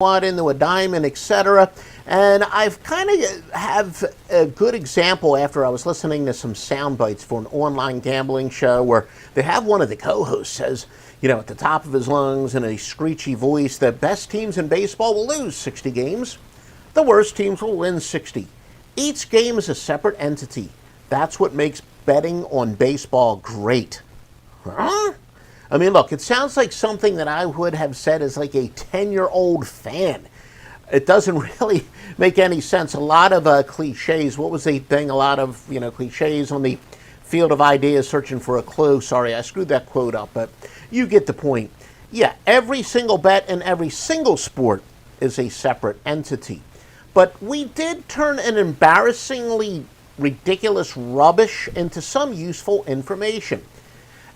into a diamond, etc. And I've kind of have a good example after I was listening to some sound bites for an online gambling show where they have one of the co-hosts says, at the top of his lungs in a screechy voice, the best teams in baseball will lose 60 games. The worst teams will win 60. Each game is a separate entity. That's what makes betting on baseball great. Huh? I mean, look, it sounds like something that I would have said as like a 10-year-old fan. It doesn't really make any sense. A lot of cliches. What was the thing? A lot of, cliches on the field of ideas searching for a clue. Sorry, I screwed that quote up, but you get the point. Yeah, every single bet in every single sport is a separate entity. But we did turn an embarrassingly ridiculous rubbish into some useful information.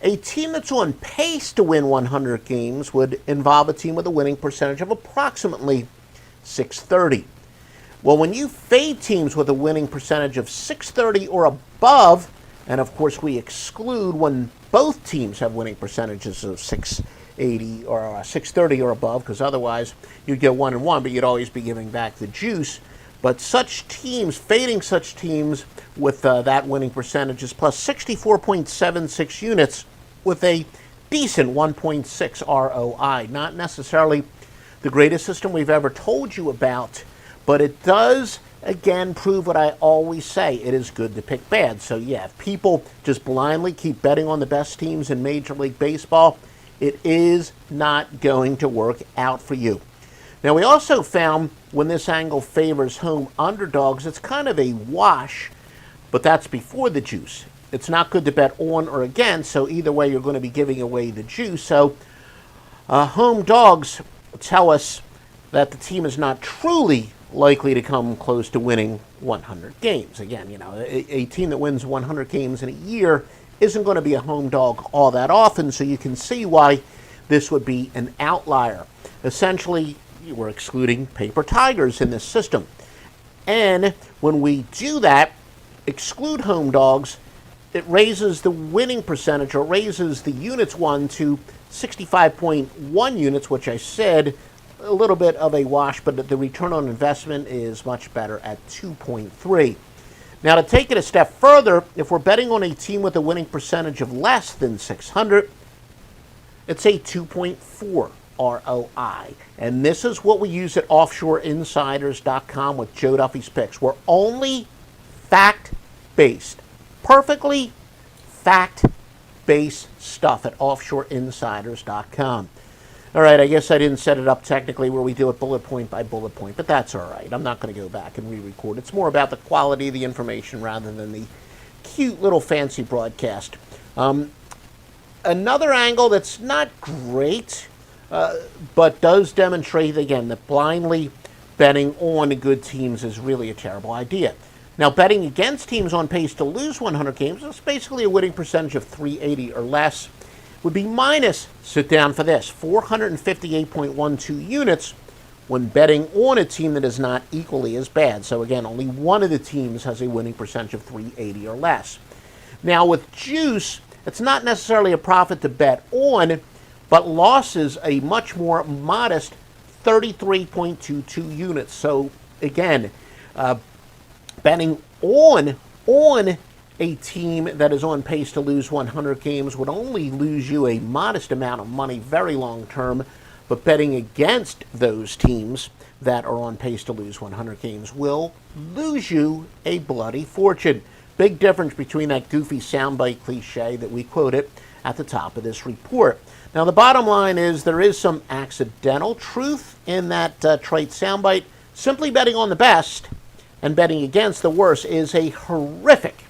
A team that's on pace to win 100 games would involve a team with a winning percentage of approximately 630. Well, when you fade teams with a winning percentage of 630 or above, and of course we exclude when both teams have winning percentages of 680 or 630 or above, because otherwise you'd get 1-1, but you'd always be giving back the juice. But such teams, fading such teams with that winning percentage is plus 64.76 units with a decent 1.6 ROI. Not necessarily the greatest system we've ever told you about, but it does, again, prove what I always say. It is good to pick bad. So, yeah, if people just blindly keep betting on the best teams in Major League Baseball, it is not going to work out for you. Now, we also found when this angle favors home underdogs, it's kind of a wash, but that's before the juice. It's not good to bet on or against, so either way you're going to be giving away the juice. So home dogs tell us that the team is not truly likely to come close to winning 100 games. Again, a team that wins 100 games in a year isn't going to be a home dog all that often, so you can see why this would be an outlier. Essentially, we're excluding paper tigers in this system. And when we do that, exclude home dogs, it raises the winning percentage, or raises the units won to 65.1 units, which I said a little bit of a wash, but the return on investment is much better at 2.3. Now, to take it a step further, if we're betting on a team with a winning percentage of less than 600, it's a 2.4 ROI. And this is what we use at offshoreinsiders.com with Joe Duffy's picks. We're only fact-based. Perfectly fact-based stuff at offshoreinsiders.com. All right, I guess I didn't set it up technically where we do it bullet point by bullet point, but that's all right. I'm not going to go back and re-record. It's more about the quality of the information rather than the cute little fancy broadcast. Another angle that's not great, but does demonstrate, again, that blindly betting on good teams is really a terrible idea. Now, betting against teams on pace to lose 100 games, it's basically a winning percentage of 380 or less, would be minus, sit down for this, 458.12 units when betting on a team that is not equally as bad. So, again, only one of the teams has a winning percentage of 380 or less. Now, with juice, it's not necessarily a profit to bet on, but losses a much more modest 33.22 units. So, again, betting on a team that is on pace to lose 100 games would only lose you a modest amount of money very long term, but betting against those teams that are on pace to lose 100 games will lose you a bloody fortune. Big difference between that goofy soundbite cliche that we quoted at the top of this report. Now, the bottom line is there is some accidental truth in that trite soundbite. Simply betting on the best and betting against the worst is a horrific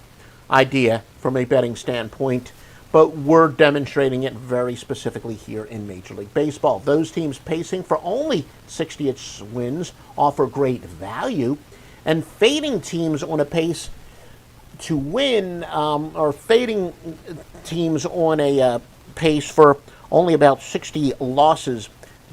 idea from a betting standpoint, but we're demonstrating it very specifically here in Major League Baseball. Those teams pacing for only 60-ish wins offer great value, and fading teams on a pace to win, or fading teams on a pace for only about 60 losses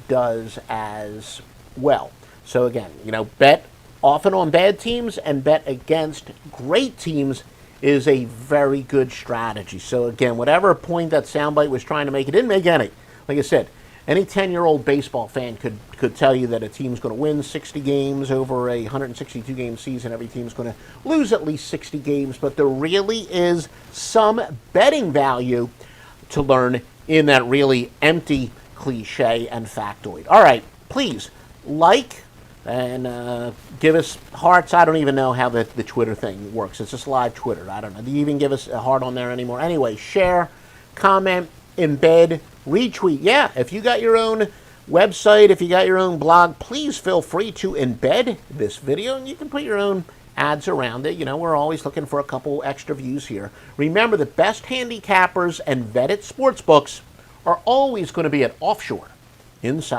does as well. So again, bet often on bad teams and bet against great teams is a very good strategy. So again, whatever point that soundbite was trying to make, it didn't make any. Like I said, Any 10-year-old baseball fan could tell you that a team's going to win 60 games over a 162-game season. Every team's going to lose at least 60 games. But there really is some betting value to learn in that really empty cliche and factoid. All right, please like and give us hearts. I don't even know how the Twitter thing works. It's just live Twitter. I don't know. Do you even give us a heart on there anymore? Anyway, share, comment, embed, retweet. Yeah, if you got your own website, if you got your own blog, please feel free to embed this video, and you can put your own ads around it. You know, we're always looking for a couple extra views here. Remember, the best handicappers and vetted sportsbooks are always going to be at offshore inside